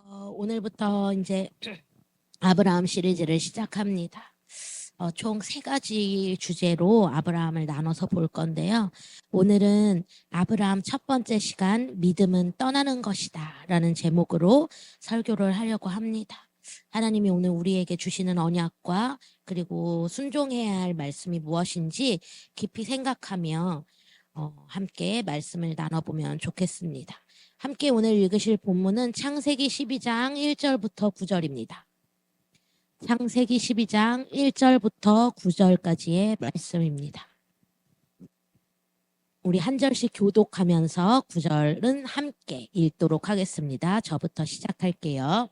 오늘부터 이제 아브라함 시리즈를 시작합니다. 총 3가지 주제로 아브라함을 나눠서 볼 건데요. 오늘은 아브라함 첫 번째 시간 믿음은 떠나는 것이다 라는 제목으로 설교를 하려고 합니다. 하나님이 오늘 우리에게 주시는 언약과 그리고 순종해야 할 말씀이 무엇인지 깊이 생각하며 함께 말씀을 나눠보면 좋겠습니다. 함께 오늘 읽으실 본문은 창세기 12장 1절부터 9절입니다. 창세기 12장 1절부터 9절까지의 말씀입니다. 우리 한 절씩 교독하면서 9절은 함께 읽도록 하겠습니다. 저부터 시작할게요.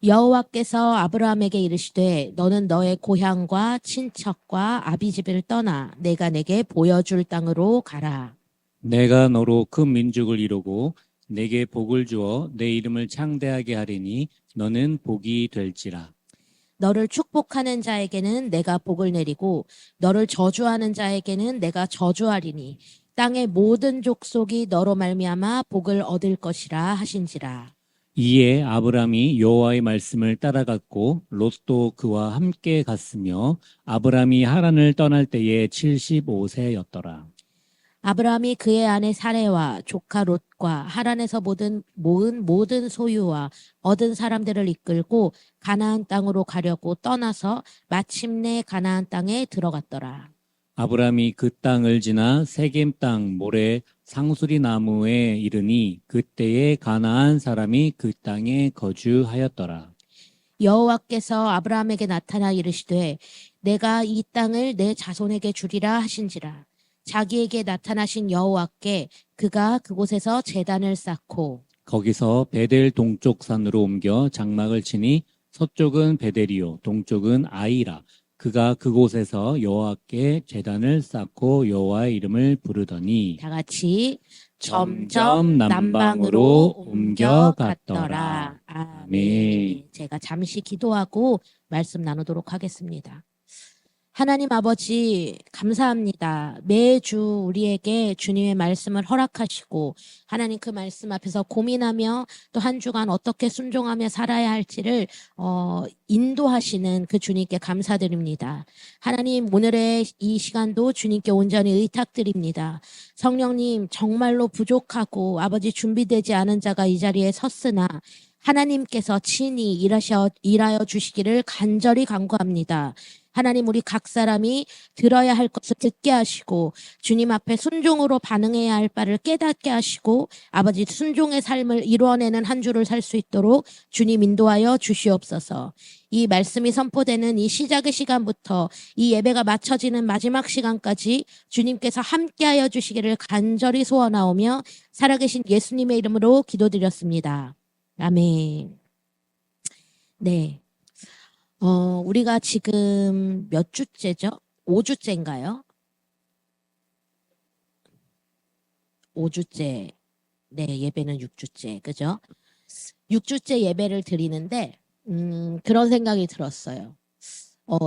여호와께서 아브라함에게 이르시되 너는 너의 고향과 친척과 아비집을 떠나 내가 내게 보여줄 땅으로 가라. 내가 너로 큰 민족을 이루고 내게 복을 주어 내 이름을 창대하게 하리니 너는 복이 될지라. 너를 축복하는 자에게는 내가 복을 내리고 너를 저주하는 자에게는 내가 저주하리니 땅의 모든 족속이 너로 말미암아 복을 얻을 것이라 하신지라. 이에 아브람이 여호와의 말씀을 따라갔고 롯도 그와 함께 갔으며 아브람이 하란을 떠날 때에 75세였더라. 아브라함이 그의 아내 사레와 조카 롯과 하란에서 모은 모든 소유와 얻은 사람들을 이끌고 가나안 땅으로 가려고 떠나서 마침내 가나안 땅에 들어갔더라. 아브람이 그 땅을 지나 세겜 땅 모래 상수리 나무에 이르니 그때에 가나안 사람이 그 땅에 거주하였더라. 여호와께서 아브라함에게 나타나 이르시되 내가 이 땅을 내 자손에게 주리라 하신지라. 자기에게 나타나신 여호와께 그가 그곳에서 제단을 쌓고 거기서 베델 동쪽 산으로 옮겨 장막을 치니 서쪽은 베델이요 동쪽은 아이라. 그가 그곳에서 여호와께 제단을 쌓고 여호와의 이름을 부르더니 다 같이 점점 남방으로 옮겨갔더라. 아멘. 제가 잠시 기도하고 말씀 나누도록 하겠습니다. 하나님 아버지 감사합니다. 매주 우리에게 주님의 말씀을 허락하시고 하나님 그 말씀 앞에서 고민하며 또 한 주간 어떻게 순종하며 살아야 할지를 인도하시는 그 주님께 감사드립니다. 하나님 오늘의 이 시간도 주님께 온전히 의탁드립니다. 성령님 정말로 부족하고 아버지 준비되지 않은 자가 이 자리에 섰으나 하나님께서 친히 일하여 주시기를 간절히 간구합니다. 하나님 우리 각 사람이 들어야 할 것을 듣게 하시고 주님 앞에 순종으로 반응해야 할 바를 깨닫게 하시고 아버지 순종의 삶을 이루어내는 한 주를 살 수 있도록 주님 인도하여 주시옵소서. 이 말씀이 선포되는 이 시작의 시간부터 이 예배가 마쳐지는 마지막 시간까지 주님께서 함께하여 주시기를 간절히 소원하오며 살아계신 예수님의 이름으로 기도드렸습니다. 아멘. 네. 우리가 지금 몇 주째죠? 5주째인가요? 5주째. 네, 예배는 6주째. 그죠? 6주째 예배를 드리는데, 그런 생각이 들었어요.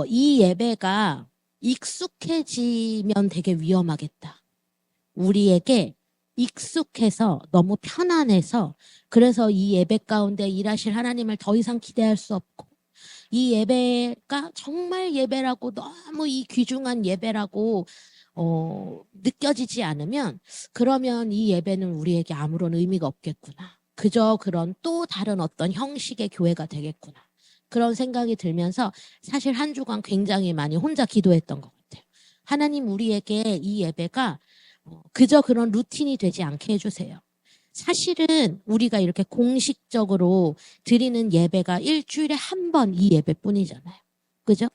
이 예배가 익숙해지면 되게 위험하겠다. 우리에게 익숙해서 너무 편안해서 그래서 이 예배 가운데 일하실 하나님을 더 이상 기대할 수 없고 이 예배가 정말 예배라고 너무 이 귀중한 예배라고 느껴지지 않으면 그러면 이 예배는 우리에게 아무런 의미가 없겠구나. 그저 그런 또 다른 어떤 형식의 교회가 되겠구나. 그런 생각이 들면서 사실 한 주간 굉장히 많이 혼자 기도했던 것 같아요. 하나님 우리에게 이 예배가 그저 그런 루틴이 되지 않게 해주세요. 사실은 우리가 이렇게 공식적으로 드리는 예배가 일주일에 한 번 이 예배뿐이잖아요. 그죠?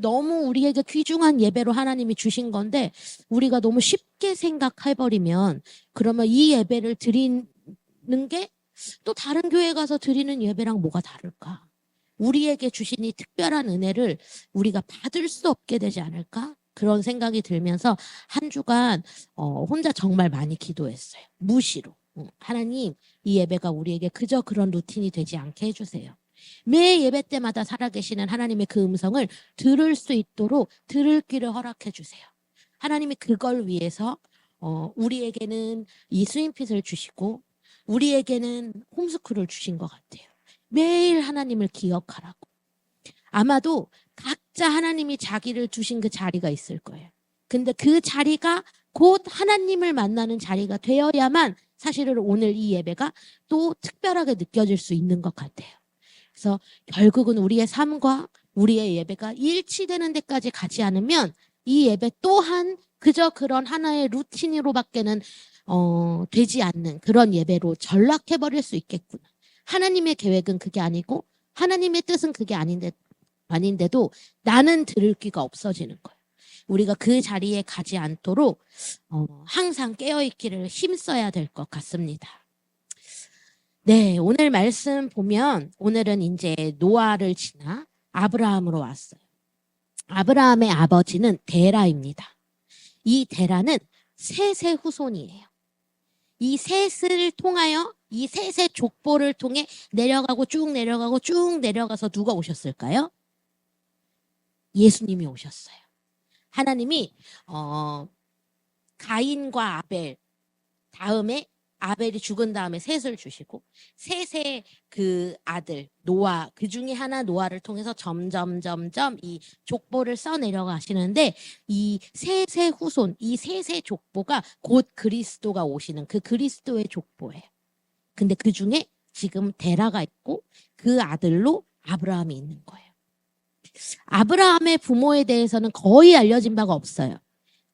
너무 우리에게 귀중한 예배로 하나님이 주신 건데 우리가 너무 쉽게 생각해버리면 그러면 이 예배를 드리는 게 또 다른 교회 가서 드리는 예배랑 뭐가 다를까? 우리에게 주신 이 특별한 은혜를 우리가 받을 수 없게 되지 않을까? 그런 생각이 들면서 한 주간 혼자 정말 많이 기도했어요. 무시로. 하나님 이 예배가 우리에게 그저 그런 루틴이 되지 않게 해주세요. 매 예배 때마다 살아계시는 하나님의 그 음성을 들을 수 있도록 들을 귀를 허락해 주세요. 하나님이 그걸 위해서 우리에게는 이 스윙핏을 주시고 우리에게는 홈스쿨을 주신 것 같아요. 매일 하나님을 기억하라고. 아마도 각자 하나님이 자기를 두신 그 자리가 있을 거예요. 근데 그 자리가 곧 하나님을 만나는 자리가 되어야만 사실은 오늘 이 예배가 또 특별하게 느껴질 수 있는 것 같아요. 그래서 결국은 우리의 삶과 우리의 예배가 일치되는 데까지 가지 않으면 이 예배 또한 그저 그런 하나의 루틴으로밖에는 되지 않는 그런 예배로 전락해버릴 수 있겠구나. 하나님의 계획은 그게 아니고 하나님의 뜻은 그게 아닌데도 나는 들을 귀가 없어지는 거예요. 우리가 그 자리에 가지 않도록 항상 깨어있기를 힘써야 될 것 같습니다. 네, 오늘 말씀 보면 오늘은 이제 노아를 지나 아브라함으로 왔어요. 아브라함의 아버지는 데라입니다. 이 데라는 셋의 후손이에요. 이 셋을 통하여 이 셋의 족보를 통해 내려가고 쭉 내려가고 쭉 내려가서 누가 오셨을까요? 예수님이 오셨어요. 하나님이 가인과 아벨 다음에 아벨이 죽은 다음에 셋을 주시고 셋의 그 아들 노아 그 중에 하나 노아를 통해서 점점 이 족보를 써 내려가시는데 이 셋의 후손 이 셋의 족보가 곧 그리스도가 오시는 그 그리스도의 족보예요. 근데 그 중에 지금 데라가 있고 그 아들로 아브라함이 있는 거예요. 아브라함의 부모에 대해서는 거의 알려진 바가 없어요.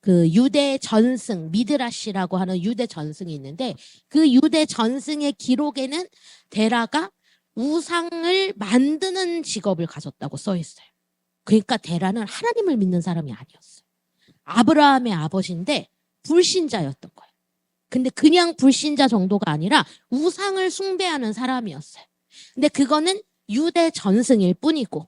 그 유대 전승 미드라시라고 하는 유대 전승이 있는데 그 유대 전승의 기록에는 데라가 우상을 만드는 직업을 가졌다고 써 있어요. 그러니까 데라는 하나님을 믿는 사람이 아니었어요. 아브라함의 아버지인데 불신자였던 거예요. 근데 그냥 불신자 정도가 아니라 우상을 숭배하는 사람이었어요. 근데 그거는 유대 전승일 뿐이고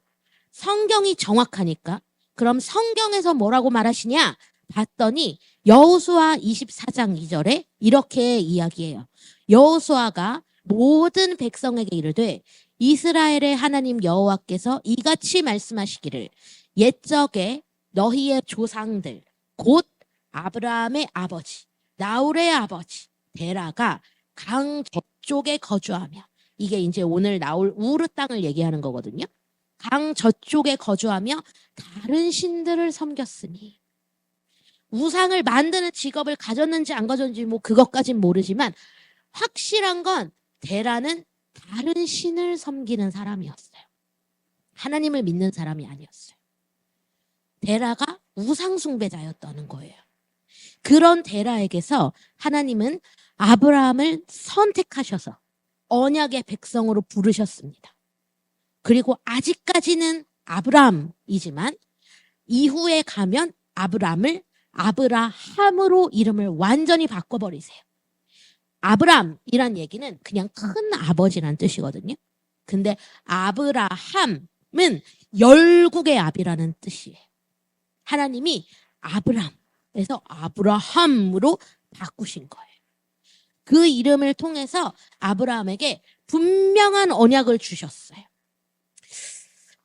성경이 정확하니까 그럼 성경에서 뭐라고 말하시냐? 봤더니 여호수아 24장 2절에 이렇게 이야기해요. 여호수아가 모든 백성에게 이르되 이스라엘의 하나님 여호와께서 이같이 말씀하시기를 옛적에 너희의 조상들 곧 아브라함의 아버지 나홀의 아버지 데라가 강 저쪽에 거주하며 이게 이제 오늘 나올 우르 땅을 얘기하는 거거든요. 강 저쪽에 거주하며 다른 신들을 섬겼으니 우상을 만드는 직업을 가졌는지 안 가졌는지 뭐 그것까진 모르지만 확실한 건 데라는 다른 신을 섬기는 사람이었어요. 하나님을 믿는 사람이 아니었어요. 데라가 우상 숭배자였다는 거예요. 그런 데라에게서 하나님은 아브라함을 선택하셔서 언약의 백성으로 부르셨습니다. 그리고 아직까지는 아브라함이지만 이후에 가면 아브라함을 아브라함으로 이름을 완전히 바꿔버리세요. 아브람이란 얘기는 그냥 큰 아버지란 뜻이거든요. 근데 아브라함은 열국의 아비라는 뜻이에요. 하나님이 아브람에서 아브라함으로 바꾸신 거예요. 그 이름을 통해서 아브라함에게 분명한 언약을 주셨어요.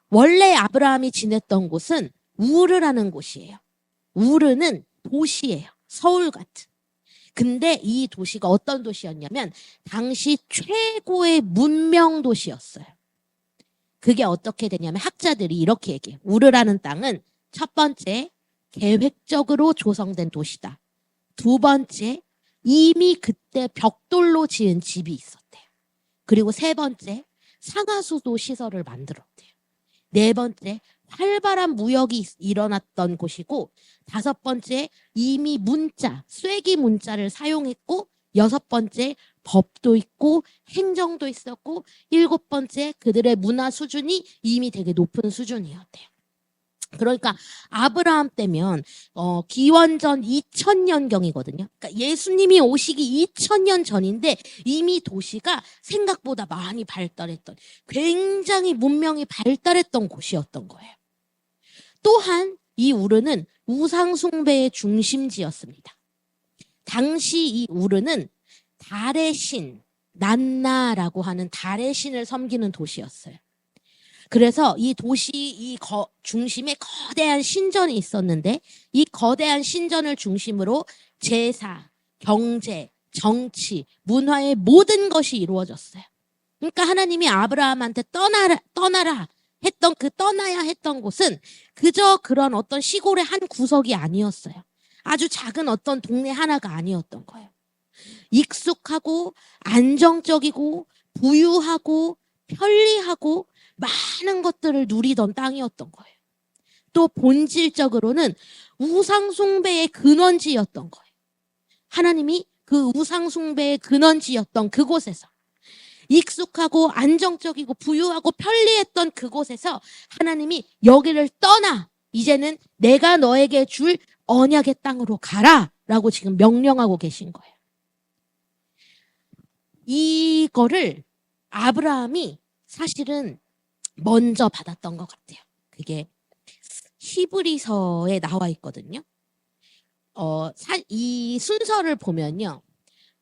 원래 아브라함이 지냈던 곳은 우르라는 곳이에요. 우르는 도시예요. 서울 같은. 근데 이 도시가 어떤 도시였냐면 당시 최고의 문명 도시였어요. 그게 어떻게 되냐면 학자들이 이렇게 얘기해요. 우르라는 땅은 첫 번째 계획적으로 조성된 도시다. 두 번째 이미 그때 벽돌로 지은 집이 있었대요. 그리고 세 번째 상하수도 시설을 만들었대요. 네 번째 활발한 무역이 일어났던 곳이고 다섯 번째 이미 문자, 쐐기 문자를 사용했고 여섯 번째 법도 있고 행정도 있었고 일곱 번째 그들의 문화 수준이 이미 되게 높은 수준이었대요. 그러니까 아브라함 때면 기원전 2000년경이거든요. 그러니까 예수님이 오시기 2000년 전인데 이미 도시가 생각보다 많이 발달했던 굉장히 문명이 발달했던 곳이었던 거예요. 또한 이 우르는 우상 숭배의 중심지였습니다. 당시 이 우르는 달의 신 난나라고 하는 달의 신을 섬기는 도시였어요. 그래서 이 도시 중심에 거대한 신전이 있었는데 이 거대한 신전을 중심으로 제사, 경제, 정치, 문화의 모든 것이 이루어졌어요. 그러니까 하나님이 아브라함한테 떠나라 했던 그 떠나야 했던 곳은 그저 그런 어떤 시골의 한 구석이 아니었어요. 아주 작은 어떤 동네 하나가 아니었던 거예요. 익숙하고 안정적이고 부유하고 편리하고 많은 것들을 누리던 땅이었던 거예요. 또 본질적으로는 우상숭배의 근원지였던 거예요. 하나님이 그 우상숭배의 근원지였던 그곳에서 익숙하고 안정적이고 부유하고 편리했던 그곳에서 하나님이 여기를 떠나 이제는 내가 너에게 줄 언약의 땅으로 가라 라고 지금 명령하고 계신 거예요. 이거를 아브라함이 사실은 먼저 받았던 것 같아요. 그게 히브리서에 나와 있거든요. 이 순서를 보면요.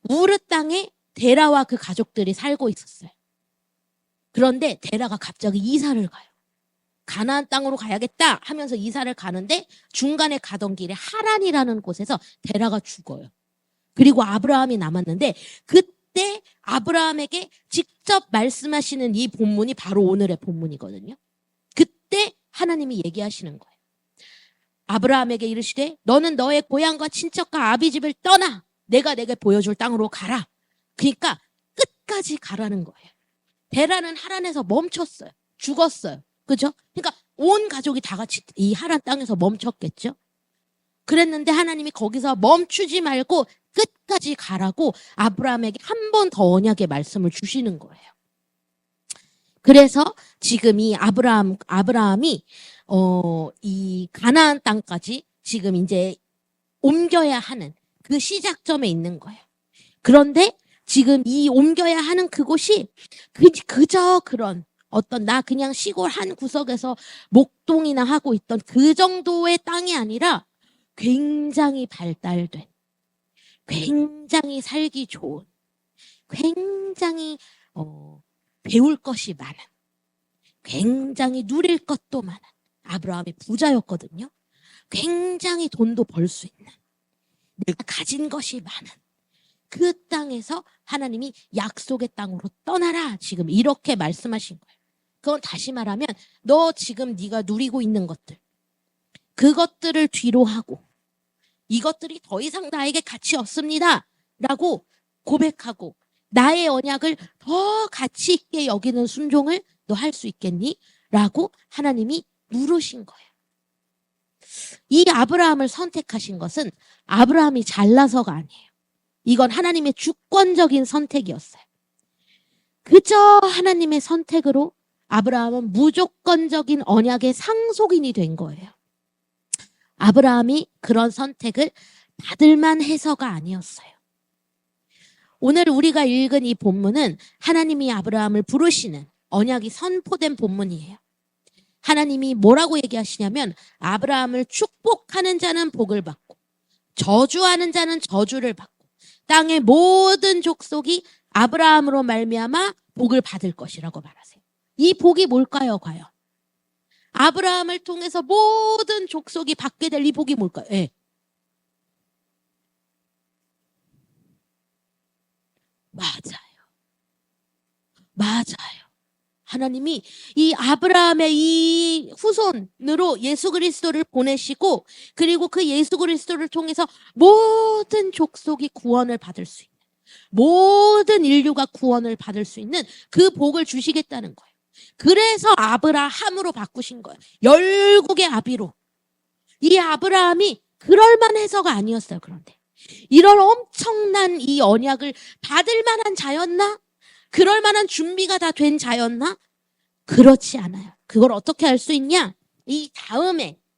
우르 땅에 데라와 그 가족들이 살고 있었어요. 그런데 데라가 갑자기 이사를 가요. 가나안 땅으로 가야겠다 하면서 이사를 가는데 중간에 가던 길에 하란이라는 곳에서 데라가 죽어요. 그리고 아브라함이 남았는데 그때 아브라함에게 직접 말씀하시는 이 본문이 바로 오늘의 본문이거든요. 그때 하나님이 얘기하시는 거예요. 아브라함에게 이르시되 너는 너의 고향과 친척과 아비집을 떠나 내가 내게 보여줄 땅으로 가라. 그러니까 끝까지 가라는 거예요. 데라는 하란에서 멈췄어요. 죽었어요. 그죠? 그러니까 온 가족이 다 같이 이 하란 땅에서 멈췄겠죠? 그랬는데 하나님이 거기서 멈추지 말고 끝까지 가라고 아브라함에게 한 번 더 언약의 말씀을 주시는 거예요. 그래서 지금 이 아브라함이 이 가나안 땅까지 지금 이제 옮겨야 하는 그 시작점에 있는 거예요. 그런데 지금 이 옮겨야 하는 그곳이 그저 그런 어떤 나 그냥 시골 한 구석에서 목동이나 하고 있던 그 정도의 땅이 아니라 굉장히 발달된, 굉장히 살기 좋은, 굉장히 배울 것이 많은, 굉장히 누릴 것도 많은 아브라함이 부자였거든요. 굉장히 돈도 벌 수 있는, 내가 가진 것이 많은 그 땅에서 하나님이 약속의 땅으로 떠나라 지금 이렇게 말씀하신 거예요. 그건 다시 말하면 너 지금 네가 누리고 있는 것들 그것들을 뒤로 하고 이것들이 더 이상 나에게 가치 없습니다 라고 고백하고 나의 언약을 더 가치 있게 여기는 순종을 너 할 수 있겠니? 라고 하나님이 물으신 거예요. 이 아브라함을 선택하신 것은 아브라함이 잘나서가 아니에요. 이건 하나님의 주권적인 선택이었어요. 그저 하나님의 선택으로 아브라함은 무조건적인 언약의 상속인이 된 거예요. 아브라함이 그런 선택을 받을만 해서가 아니었어요. 오늘 우리가 읽은 이 본문은 하나님이 아브라함을 부르시는 언약이 선포된 본문이에요. 하나님이 뭐라고 얘기하시냐면 아브라함을 축복하는 자는 복을 받고 저주하는 자는 저주를 받고 땅의 모든 족속이 아브라함으로 말미암아 복을 받을 것이라고 말하세요. 이 복이 뭘까요, 과연? 아브라함을 통해서 모든 족속이 받게 될 이 복이 뭘까요? 예. 맞아요. 하나님이 이 아브라함의 이 후손으로 예수 그리스도를 보내시고 그리고 그 예수 그리스도를 통해서 모든 족속이 구원을 받을 수 있는 모든 인류가 구원을 받을 수 있는 그 복을 주시겠다는 거예요. 그래서 아브라함으로 바꾸신 거예요. 열국의 아비로. 이 아브라함이 그럴만해서가 아니었어요. 그런데 이런 엄청난 이 언약을 받을 만한 자였나? 그럴 만한 준비가 다 된 자였나? 그렇지 않아요. 그걸 어떻게 알 수 있냐?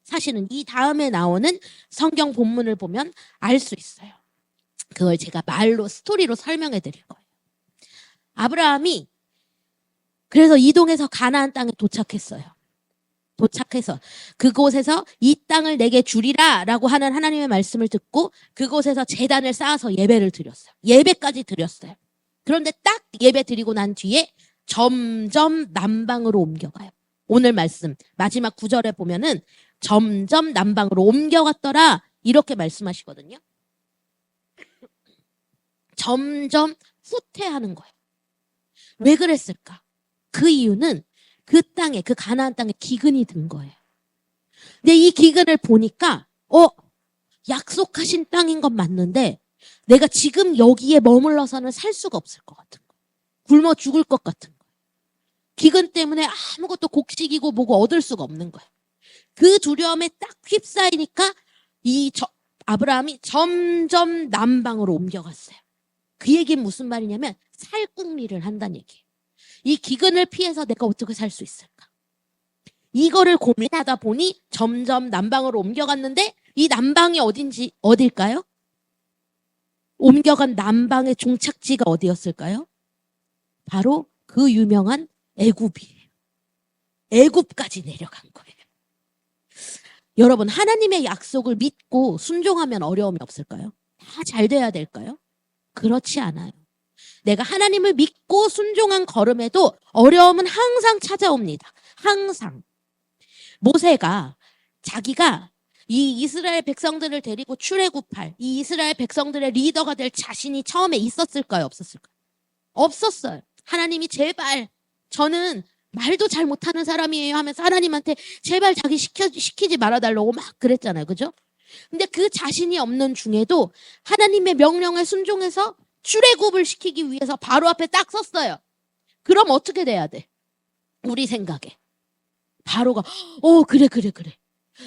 사실은 이 다음에 나오는 성경 본문을 보면 알 수 있어요. 그걸 제가 스토리로 설명해 드릴 거예요. 아브라함이 그래서 이동해서 가나안 땅에 도착했어요. 도착해서 그곳에서 이 땅을 내게 주리라 라고 하는 하나님의 말씀을 듣고 그곳에서 제단을 쌓아서 예배를 드렸어요. 예배까지 드렸어요. 그런데 딱 예배 드리고 난 뒤에 점점 남방으로 옮겨가요. 오늘 말씀 마지막 9절에 보면은 점점 남방으로 옮겨갔더라 이렇게 말씀하시거든요. 점점 후퇴하는 거예요. 왜 그랬을까? 그 이유는 그 땅에, 그 가나안 땅에 기근이 든 거예요. 근데 이 기근을 보니까 약속하신 땅인 건 맞는데 내가 지금 여기에 머물러서는 살 수가 없을 것 같은 거예요. 굶어 죽을 것 같은 거예요. 기근 때문에 아무것도 곡식이고 뭐고 얻을 수가 없는 거예요. 그 두려움에 딱 휩싸이니까 아브라함이 점점 남방으로 옮겨갔어요. 그 얘기는 무슨 말이냐면 살궁리를 한다는 얘기예요. 이 기근을 피해서 내가 어떻게 살 수 있을까? 이거를 고민하다 보니 점점 남방으로 옮겨갔는데 이 남방이 어딜까요? 옮겨간 남방의 종착지가 어디였을까요? 바로 그 유명한 애굽이에요. 애굽까지 내려간 거예요. 여러분, 하나님의 약속을 믿고 순종하면 어려움이 없을까요? 다 잘 돼야 될까요? 그렇지 않아요. 내가 하나님을 믿고 순종한 걸음에도 어려움은 항상 찾아옵니다. 항상. 모세가 자기가 이 이스라엘 백성들을 데리고 출애굽할 이 이스라엘 백성들의 리더가 될 자신이 처음에 있었을까요? 없었을까요? 없었어요. 하나님이 제발 저는 말도 잘 못하는 사람이에요 하면서 하나님한테 제발 자기 시키지 말아달라고 막 그랬잖아요. 그죠? 근데 그 자신이 없는 중에도 하나님의 명령에 순종해서 출애굽을 시키기 위해서 바로 앞에 딱 섰어요. 그럼 어떻게 돼야 돼? 우리 생각에. 바로가 그래.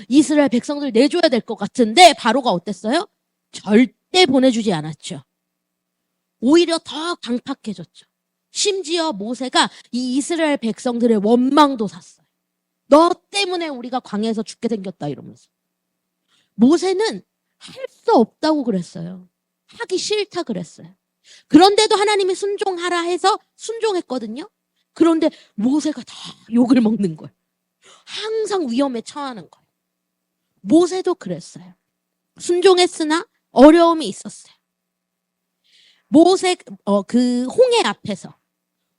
이스라엘 백성들 내줘야 될 것 같은데 바로가 어땠어요? 절대 보내주지 않았죠. 오히려 더 강팍해졌죠. 심지어 모세가 이 이스라엘 백성들의 원망도 샀어요. 너 때문에 우리가 광야에서 죽게 생겼다 이러면서. 모세는 할 수 없다고 그랬어요. 하기 싫다 그랬어요. 그런데도 하나님이 순종하라 해서 순종했거든요. 그런데 모세가 다 욕을 먹는 거예요. 항상 위험에 처하는 거예요. 모세도 그랬어요. 순종했으나 어려움이 있었어요. 모세 그 홍해 앞에서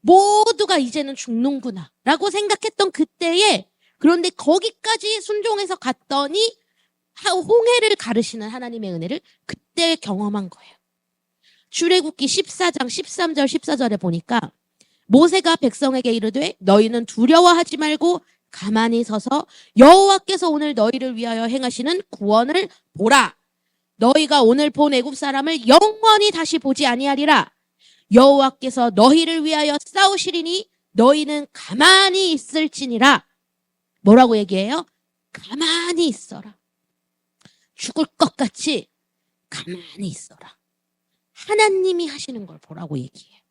모두가 이제는 죽는구나 라고 생각했던 그때에 그런데 거기까지 순종해서 갔더니 홍해를 가르시는 하나님의 은혜를 그때 경험한 거예요. 출애굽기 14장 13절 14절에 보니까 모세가 백성에게 이르되 너희는 두려워하지 말고 가만히 서서 여호와께서 오늘 너희를 위하여 행하시는 구원을 보라. 너희가 오늘 본 애굽 사람을 영원히 다시 보지 아니하리라. 여호와께서 너희를 위하여 싸우시리니 너희는 가만히 있을지니라. 뭐라고 얘기해요? 가만히 있어라. 죽을 것 같이 가만히 있어라. 하나님이 하시는 걸 보라고 얘기해요.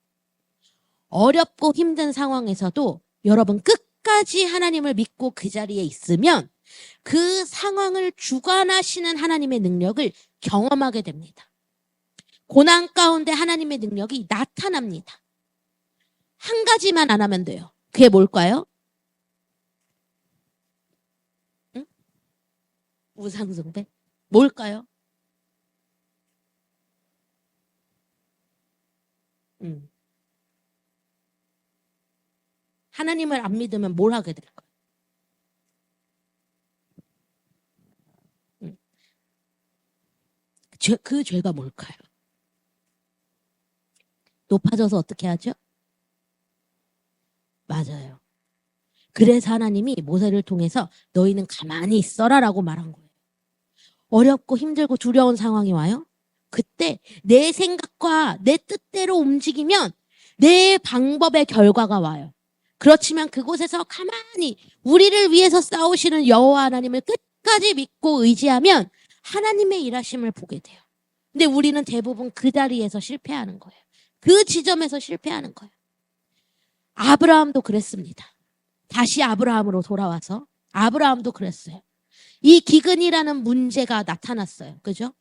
어렵고 힘든 상황에서도 여러분 끝까지 하나님을 믿고 그 자리에 있으면 그 상황을 주관하시는 하나님의 능력을 경험하게 됩니다. 고난 가운데 하나님의 능력이 나타납니다. 한 가지만 안 하면 돼요. 그게 뭘까요? 응? 우상숭배? 뭘까요? 하나님을 안 믿으면 뭘 하게 될까요? 그 죄가 뭘까요? 높아져서 어떻게 하죠? 맞아요. 그래서 하나님이 모세를 통해서 너희는 가만히 있어라라고 말한 거예요. 어렵고 힘들고 두려운 상황이 와요. 그때 내 생각과 내 뜻대로 움직이면 내 방법의 결과가 와요. 그렇지만 그곳에서 가만히 우리를 위해서 싸우시는 여호와 하나님을 끝까지 믿고 의지하면 하나님의 일하심을 보게 돼요. 근데 우리는 대부분 그 자리에서 실패하는 거예요. 그 지점에서 실패하는 거예요. 아브라함도 그랬습니다. 다시 아브라함으로 돌아와서 아브라함도 그랬어요. 이 기근이라는 문제가 나타났어요. 그죠?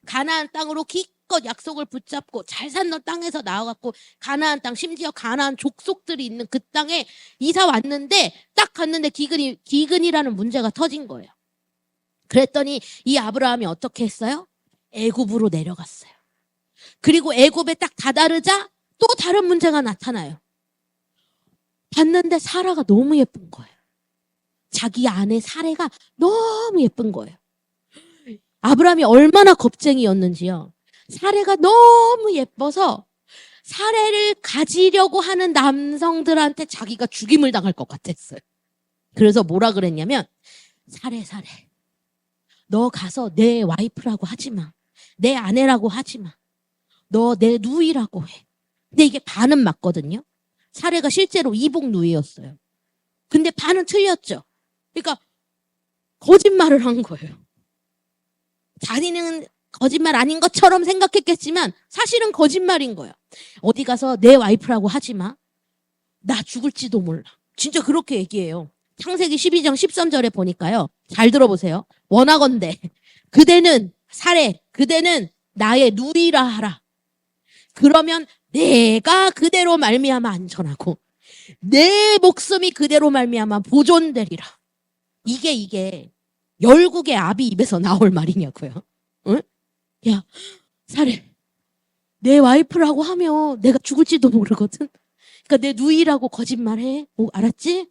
가나안 땅으로 기껏 약속을 붙잡고 잘 사는 땅에서 나와갖고 가나안 땅 심지어 가나안 족속들이 있는 그 땅에 이사 왔는데 딱 갔는데 기근이라는 문제가 터진 거예요. 그랬더니 이 아브라함이 어떻게 했어요? 애굽으로 내려갔어요. 그리고 애굽에 딱 다다르자 또 다른 문제가 나타나요. 봤는데 사라가 너무 예쁜 거예요. 자기 아내 사레가 너무 예쁜 거예요. 아브라함이 얼마나 겁쟁이였는지요. 사례가 너무 예뻐서 사례를 가지려고 하는 남성들한테 자기가 죽임을 당할 것 같았어요. 그래서 뭐라 그랬냐면, 사례, 너 가서 내 와이프라고 하지 마. 내 아내라고 하지 마. 너 내 누이라고 해. 근데 이게 반은 맞거든요. 사례가 실제로 이복 누이였어요. 근데 반은 틀렸죠. 그러니까 거짓말을 한 거예요. 자기는 거짓말 아닌 것처럼 생각했겠지만 사실은 거짓말인 거예요. 어디 가서 내 와이프라고 하지 마. 나 죽을지도 몰라. 진짜 그렇게 얘기해요. 창세기 12장 13절에 보니까요. 잘 들어보세요. 원하건대 그대는 사례, 그대는 나의 누이라 하라. 그러면 내가 그대로 말미암아 안전하고 내 목숨이 그대로 말미암아 보존되리라. 이게 열국의 아비 입에서 나올 말이냐고요. 응? 야, 사례, 내 와이프라고 하면 내가 죽을지도 모르거든. 그러니까 내 누이라고 거짓말해. 알았지?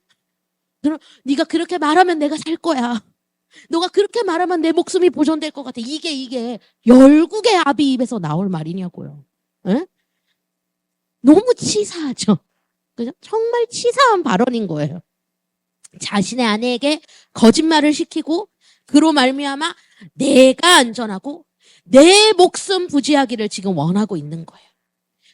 그럼 네가 그렇게 말하면 내가 살 거야. 너가 그렇게 말하면 내 목숨이 보존될 것 같아. 이게 열국의 아비 입에서 나올 말이냐고요. 응? 너무 치사하죠. 그죠? 정말 치사한 발언인 거예요. 자신의 아내에게 거짓말을 시키고 그로 말미암아 내가 안전하고 내 목숨 부지하기를 지금 원하고 있는 거예요.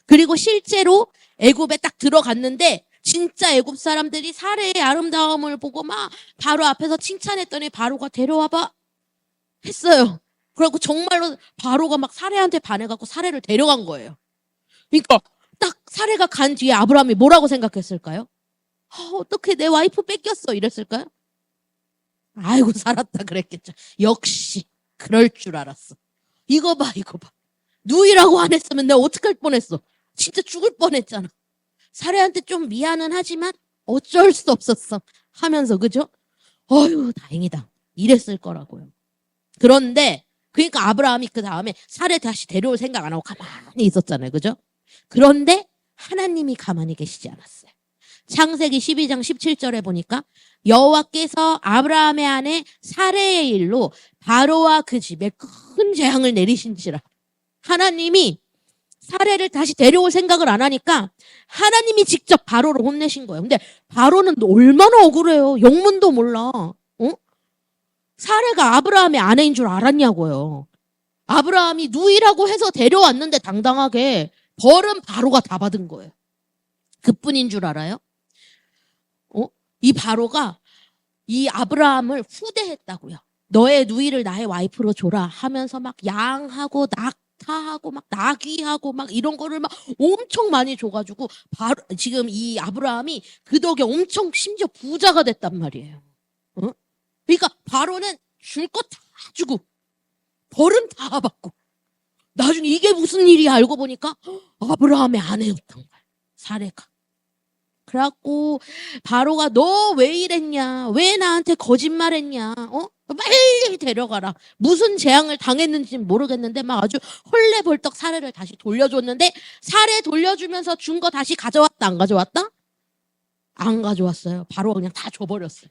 그리고 실제로 애굽에 딱 들어갔는데 진짜 애굽 사람들이 사례의 아름다움을 보고 막 바로 앞에서 칭찬했더니 바로가 데려와봐 했어요. 그리고 정말로 바로가 막 사례한테 반해갖고 사례를 데려간 거예요. 그러니까 딱 사례가 간 뒤에 아브라함이 뭐라고 생각했을까요? 어떻게 내 와이프 뺏겼어 이랬을까요? 아이고 살았다 그랬겠죠. 역시 그럴 줄 알았어. 이거 봐. 누이라고 안 했으면 내가 어떡할 뻔했어. 진짜 죽을 뻔했잖아. 사례한테 좀 미안은 하지만 어쩔 수 없었어 하면서 그죠? 어휴 다행이다 이랬을 거라고요. 그런데 그러니까 아브라함이 그 다음에 사례 다시 데려올 생각 안 하고 가만히 있었잖아요. 그죠? 그런데 하나님이 가만히 계시지 않았어요. 창세기 12장 17절에 보니까 여호와께서 아브라함의 아내 사레의 일로 바로와 그 집에 큰 재앙을 내리신지라. 하나님이 사례를 다시 데려올 생각을 안 하니까 하나님이 직접 바로를 혼내신 거예요. 근데 바로는 얼마나 억울해요. 영문도 몰라. 사례가 아브라함의 아내인 줄 알았냐고요. 아브라함이 누이라고 해서 데려왔는데 당당하게 벌은 바로가 다 받은 거예요. 그뿐인 줄 알아요? 이 바로가 이 아브라함을 후대했다고요. 너의 누이를 나의 와이프로 줘라 하면서 막 양하고 낙타하고 막 나귀하고 막 이런 거를 막 엄청 많이 줘가지고 바로 지금 이 아브라함이 그 덕에 엄청 심지어 부자가 됐단 말이에요. 그러니까 바로는 줄 거 다 주고 벌은 다 받고 나중에 이게 무슨 일이야 알고 보니까 아브라함의 아내였던 거야. 사례가. 그래갖고 바로가 너 왜 이랬냐? 왜 나한테 거짓말했냐? 빨리 데려가라. 무슨 재앙을 당했는지는 모르겠는데 막 아주 헐레벌떡 사례를 다시 돌려줬는데 사례 돌려주면서 준 거 다시 가져왔다 안 가져왔다? 안 가져왔어요. 바로가 그냥 다 줘버렸어요.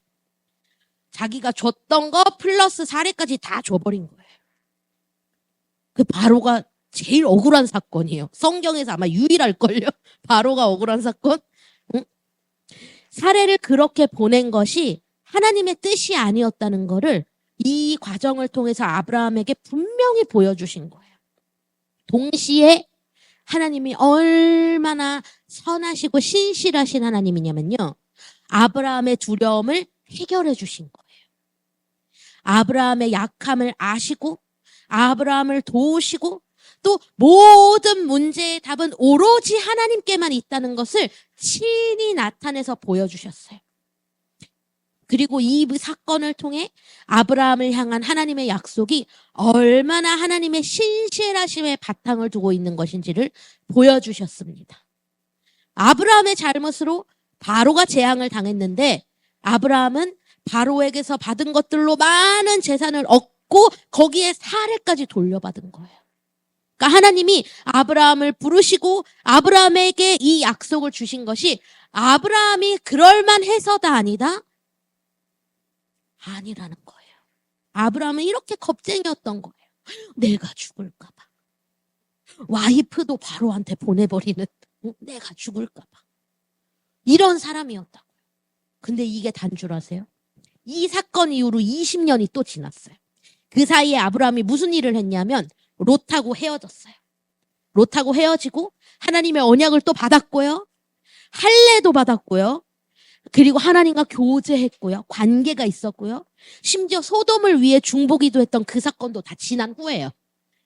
자기가 줬던 거 플러스 사례까지 다 줘버린 거예요. 그 바로가 제일 억울한 사건이에요. 성경에서 아마 유일할걸요. 바로가 억울한 사건. 사례를 그렇게 보낸 것이 하나님의 뜻이 아니었다는 것을 이 과정을 통해서 아브라함에게 분명히 보여주신 거예요. 동시에 하나님이 얼마나 선하시고 신실하신 하나님이냐면요. 아브라함의 두려움을 해결해 주신 거예요. 아브라함의 약함을 아시고 아브라함을 도우시고 또 모든 문제의 답은 오로지 하나님께만 있다는 것을 친히 나타내서 보여주셨어요. 그리고 이 사건을 통해 아브라함을 향한 하나님의 약속이 얼마나 하나님의 신실하심에 바탕을 두고 있는 것인지를 보여주셨습니다. 아브라함의 잘못으로 바로가 재앙을 당했는데 아브라함은 바로에게서 받은 것들로 많은 재산을 얻고 거기에 사례까지 돌려받은 거예요. 그러니까 하나님이 아브라함을 부르시고 아브라함에게 이 약속을 주신 것이 아브라함이 그럴만해서다 아니다? 아니라는 거예요. 아브라함은 이렇게 겁쟁이였던 거예요. 내가 죽을까 봐. 와이프도 바로한테 보내버리는, 내가 죽을까 봐. 이런 사람이었다고요. 근데 이게 단 줄 아세요? 이 사건 이후로 20년이 또 지났어요. 그 사이에 아브라함이 무슨 일을 했냐면 롯하고 헤어졌어요. 롯하고 헤어지고 하나님의 언약을 또 받았고요. 할례도 받았고요. 그리고 하나님과 교제했고요. 관계가 있었고요. 심지어 소돔을 위해 중보기도 했던 그 사건도 다 지난 후예요.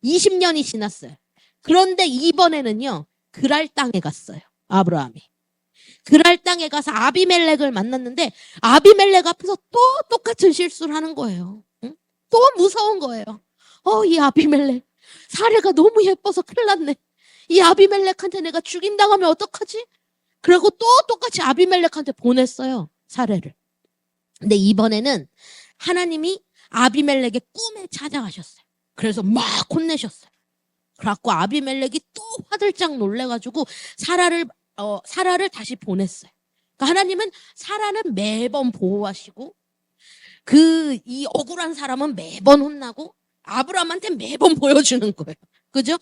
20년이 지났어요. 그런데 이번에는요. 그랄 땅에 갔어요. 아브라함이. 그랄 땅에 가서 아비멜렉을 만났는데 아비멜렉 앞에서 또 똑같은 실수를 하는 거예요. 응? 또 무서운 거예요. 이 아비멜렉. 사례가 너무 예뻐서 큰일 났네. 이 아비멜렉한테 내가 죽임당하면 어떡하지? 그리고 또 똑같이 아비멜렉한테 보냈어요. 사례를. 근데 이번에는 하나님이 아비멜렉의 꿈에 찾아가셨어요. 그래서 막 혼내셨어요. 그래갖고 아비멜렉이 또 화들짝 놀래가지고 사라를 다시 보냈어요. 그러니까 하나님은 사라는 매번 보호하시고 이 억울한 사람은 매번 혼나고 아브라함한테 매번 보여주는 거예요. 그죠?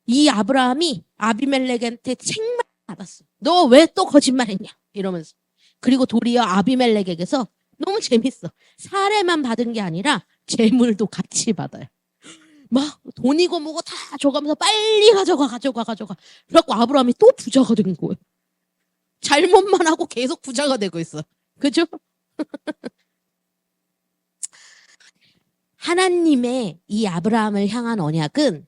이 아브라함이 아비멜렉한테 책만 받았어. 너 왜 또 거짓말했냐? 이러면서. 그리고 도리어 아비멜렉에게서 너무 재밌어. 사례만 받은 게 아니라 재물도 같이 받아요. 막 돈이고 뭐고 다 줘가면서 빨리 가져가. 그래갖고 아브라함이 또 부자가 된 거예요. 잘못만 하고 계속 부자가 되고 있어. 그죠? 하나님의 이 아브라함을 향한 언약은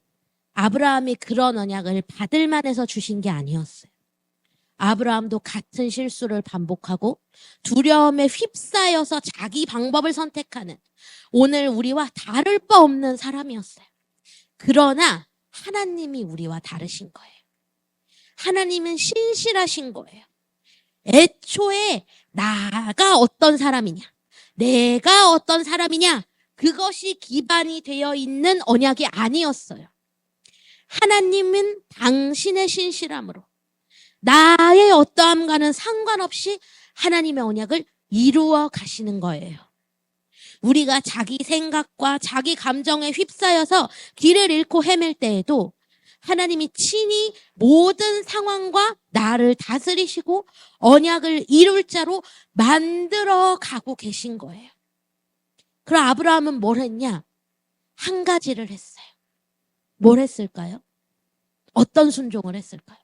아브라함이 그런 언약을 받을 만해서 주신 게 아니었어요. 아브라함도 같은 실수를 반복하고 두려움에 휩싸여서 자기 방법을 선택하는 오늘 우리와 다를 바 없는 사람이었어요. 그러나 하나님이 우리와 다르신 거예요. 하나님은 신실하신 거예요. 애초에 나가 어떤 사람이냐, 내가 어떤 사람이냐, 그것이 기반이 되어 있는 언약이 아니었어요. 하나님은 당신의 신실함으로 나의 어떠함과는 상관없이 하나님의 언약을 이루어 가시는 거예요. 우리가 자기 생각과 자기 감정에 휩싸여서 길을 잃고 헤맬 때에도 하나님이 친히 모든 상황과 나를 다스리시고 언약을 이룰 자로 만들어 가고 계신 거예요. 그럼 아브라함은 뭘 했냐? 한 가지를 했어요. 뭘 했을까요? 어떤 순종을 했을까요?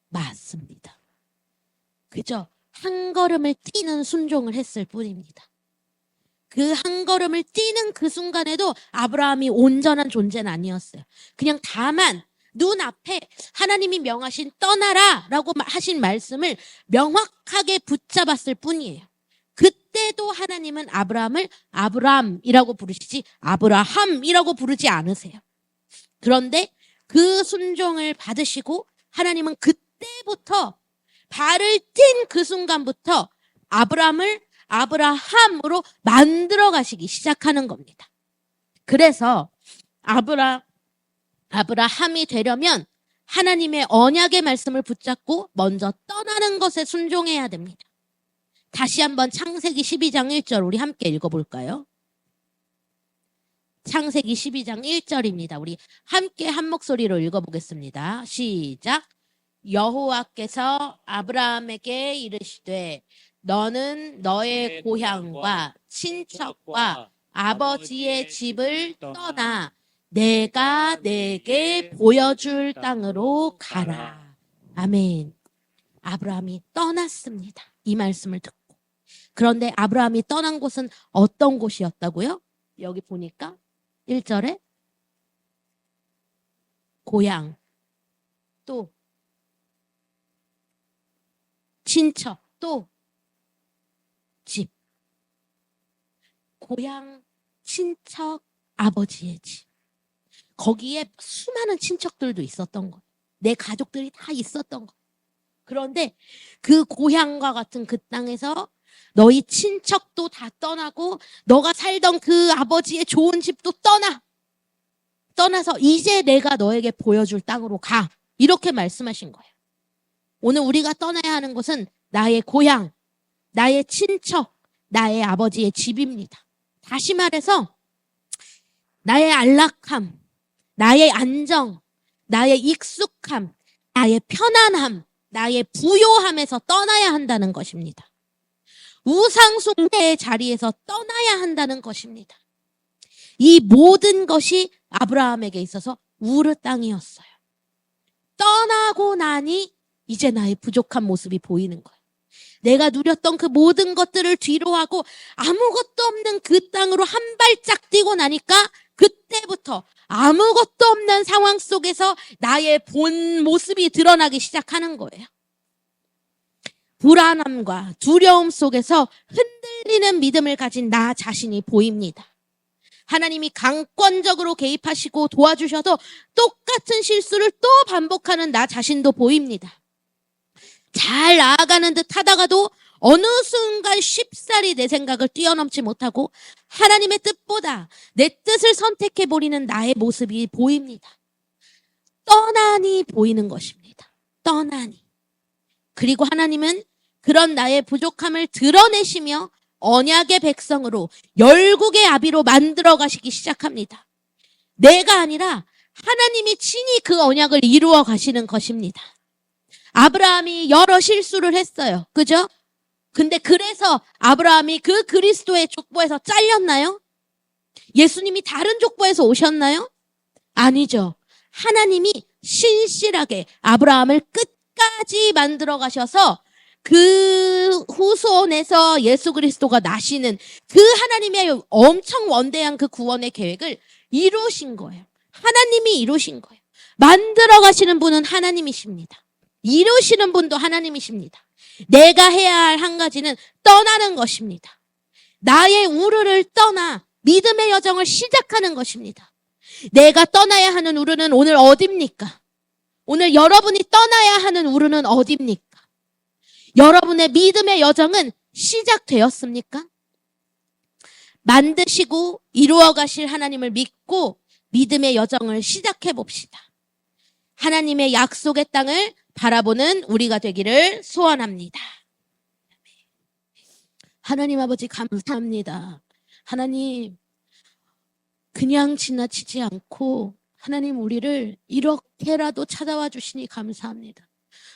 맞습니다. 그죠? 한 걸음을 뛰는 순종을 했을 뿐입니다. 그 한 걸음을 뛰는 그 순간에도 아브라함이 온전한 존재는 아니었어요. 그냥 다만 눈앞에 하나님이 명하신 떠나라 라고 하신 말씀을 명확하게 붙잡았을 뿐이에요. 그때도 하나님은 아브라함을 아브람이라고 부르시지 아브라함이라고 부르지 않으세요. 그런데 그 순종을 받으시고 하나님은 그때부터 발을 뗀 그 순간부터 아브라함을 아브라함으로 만들어 가시기 시작하는 겁니다. 그래서 아브라함이 되려면 하나님의 언약의 말씀을 붙잡고 먼저 떠나는 것에 순종해야 됩니다. 다시 한번 창세기 12장 1절 우리 함께 읽어볼까요? 창세기 12장 1절입니다. 우리 함께 한 목소리로 읽어보겠습니다. 시작. 여호와께서 아브라함에게 이르시되 너는 너의 고향과 친척과 아버지의 집을 떠나 내가 내게 보여줄 땅으로 가라. 아멘. 아브라함이 떠났습니다. 이 말씀을 듣고. 그런데 아브라함이 떠난 곳은 어떤 곳이었다고요? 여기 보니까 1절에 고향, 또 친척, 또 집. 고향, 친척, 아버지의 집. 거기에 수많은 친척들도 있었던 거예요. 내 가족들이 다 있었던 거예요. 그런데 그 고향과 같은 그 땅에서 너희 친척도 다 떠나고 너가 살던 그 아버지의 좋은 집도 떠나서 이제 내가 너에게 보여줄 땅으로 가. 이렇게 말씀하신 거예요. 오늘 우리가 떠나야 하는 곳은 나의 고향, 나의 친척, 나의 아버지의 집입니다. 다시 말해서 나의 안락함, 나의 안정, 나의 익숙함, 나의 편안함, 나의 부요함에서 떠나야 한다는 것입니다. 우상숭배의 자리에서 떠나야 한다는 것입니다. 이 모든 것이 아브라함에게 있어서 우르 땅이었어요. 떠나고 나니 이제 나의 부족한 모습이 보이는 거예요. 내가 누렸던 그 모든 것들을 뒤로 하고 아무것도 없는 그 땅으로 한 발짝 뛰고 나니까 그때부터 아무것도 없는 상황 속에서 나의 본 모습이 드러나기 시작하는 거예요. 불안함과 두려움 속에서 흔들리는 믿음을 가진 나 자신이 보입니다. 하나님이 강권적으로 개입하시고 도와주셔도 똑같은 실수를 또 반복하는 나 자신도 보입니다. 잘 나아가는 듯 하다가도 어느 순간 쉽사리 내 생각을 뛰어넘지 못하고 하나님의 뜻보다 내 뜻을 선택해버리는 나의 모습이 보입니다. 떠나니 보이는 것입니다. 떠나니. 그리고 하나님은 그런 나의 부족함을 드러내시며 언약의 백성으로 열국의 아비로 만들어 가시기 시작합니다. 내가 아니라 하나님이 친히 그 언약을 이루어 가시는 것입니다. 아브라함이 여러 실수를 했어요. 그죠? 근데 그래서 아브라함이 그 그리스도의 족보에서 잘렸나요? 예수님이 다른 족보에서 오셨나요? 아니죠. 하나님이 신실하게 아브라함을 끝까지 만들어 가셔서 그 후손에서 예수 그리스도가 나시는 그 하나님의 엄청 원대한 그 구원의 계획을 이루신 거예요. 하나님이 이루신 거예요. 만들어 가시는 분은 하나님이십니다. 이루시는 분도 하나님이십니다. 내가 해야 할 한 가지는 떠나는 것입니다. 나의 우르를 떠나 믿음의 여정을 시작하는 것입니다. 내가 떠나야 하는 우르는 오늘 어디입니까? 오늘 여러분이 떠나야 하는 우르는 어디입니까? 여러분의 믿음의 여정은 시작되었습니까? 만드시고 이루어 가실 하나님을 믿고 믿음의 여정을 시작해 봅시다. 하나님의 약속의 땅을 바라보는 우리가 되기를 소원합니다. 하나님 아버지 감사합니다. 하나님 그냥 지나치지 않고 하나님 우리를 이렇게라도 찾아와 주시니 감사합니다.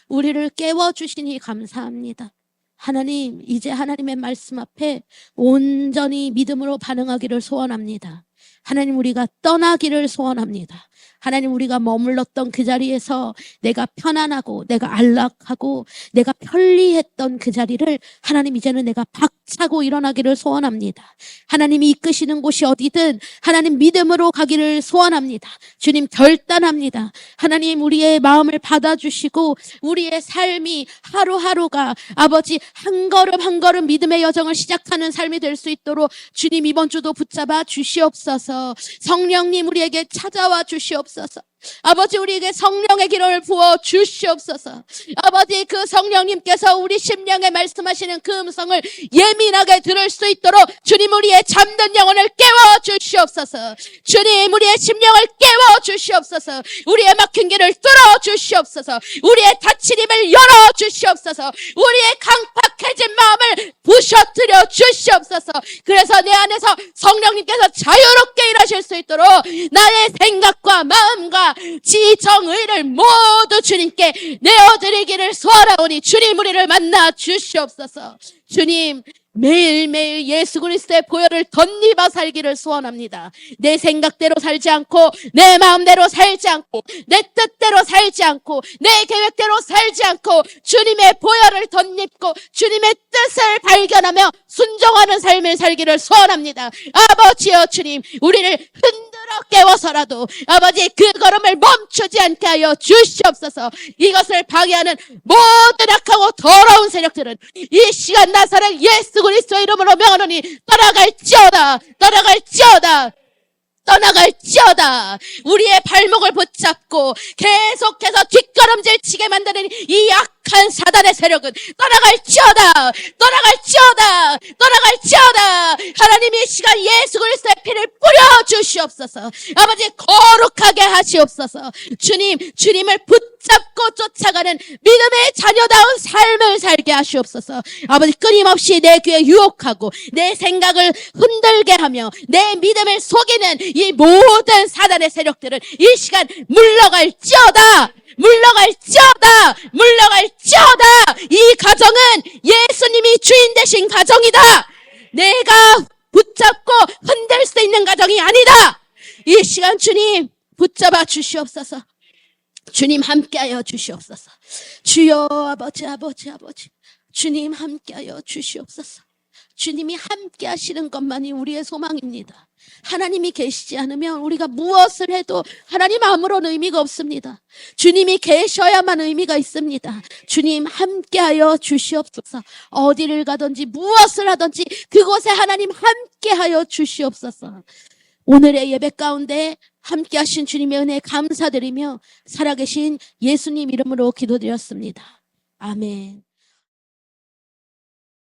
우리를 깨워주시니 감사합니다. 하나님, 이제 하나님의 말씀 앞에 온전히 믿음으로 반응하기를 소원합니다. 하나님, 우리가 떠나기를 소원합니다. 하나님, 우리가 머물렀던 그 자리에서 내가 편안하고 내가 안락하고 내가 편리했던 그 자리를 하나님 이제는 내가 박차고 일어나기를 소원합니다. 하나님이 이끄시는 곳이 어디든 하나님 믿음으로 가기를 소원합니다. 주님 결단합니다. 하나님 우리의 마음을 받아주시고 우리의 삶이 하루하루가 아버지 한 걸음 한 걸음 믿음의 여정을 시작하는 삶이 될 수 있도록 주님 이번 주도 붙잡아 주시옵소서. 성령님 우리에게 찾아와 주시옵소서. 아버지 우리에게 성령의 기름을 부어 주시옵소서. 아버지 그 성령님께서 우리 심령에 말씀하시는 그 음성을 예민하게 들을 수 있도록 주님 우리의 잠든 영혼을 깨워 주시옵소서. 주님 우리의 심령을 깨워 주시옵소서. 우리의 막힌 길을 뚫어 주시옵소서. 우리의 닫힌 입을 열어 주시옵소서. 우리의 강팍해진 마음을 부셔뜨려 주시옵소서. 그래서 내 안에서 성령님께서 자유롭게 일하실 수 있도록 나의 생각과 마음과 지정의를 모두 주님께 내어드리기를 소원하오니 주님 우리를 만나 주시옵소서. 주님 매일매일 예수 그리스도의 보혈을 덧입어 살기를 소원합니다. 내 생각대로 살지 않고 내 마음대로 살지 않고 내 뜻대로 살지 않고 내 계획대로 살지 않고 주님의 보혈을 덧입고 주님의 뜻을 발견하며 순종하는 삶을 살기를 소원합니다. 아버지여 주님 우리를 흔들어 깨워서라도 아버지 그 걸음을 멈추지 않게 하여 주시옵소서. 이것을 방해하는 모든 악하고 더러운 세력들은 이 시간 나사렛 예수 그리스도의 이름으로 명하노니 떠나갈지어다. 떠나갈지어다. 떠나갈지어다. 우리의 발목을 붙잡고 계속해서 뒷걸음질 치게 만드는 이 악 악한 사단의 세력은 떠나갈지어다, 떠나갈지어다, 떠나갈지어다. 하나님이 이 시간 예수 그리스도의 피를 뿌려 주시옵소서. 아버지 거룩하게 하시옵소서. 주님을 붙잡고 쫓아가는 믿음의 자녀다운 삶을 살게 하시옵소서. 아버지 끊임없이 내 귀에 유혹하고 내 생각을 흔들게 하며 내 믿음을 속이는 이 모든 사단의 세력들을 이 시간 물러갈지어다, 물러갈지어다, 물러갈지어다. 이 가정은 예수님이 주인 되신 가정이다. 내가 붙잡고 흔들 수 있는 가정이 아니다. 이 시간 주님 붙잡아 주시옵소서. 주님 함께하여 주시옵소서. 주여 아버지, 아버지, 아버지, 주님 함께하여 주시옵소서. 주님이 함께하시는 것만이 우리의 소망입니다. 하나님이 계시지 않으면 우리가 무엇을 해도 하나님 아무런 의미가 없습니다. 주님이 계셔야만 의미가 있습니다. 주님 함께하여 주시옵소서. 어디를 가든지 무엇을 하든지 그곳에 하나님 함께하여 주시옵소서. 오늘의 예배 가운데 함께하신 주님의 은혜에 감사드리며 살아계신 예수님 이름으로 기도드렸습니다. 아멘.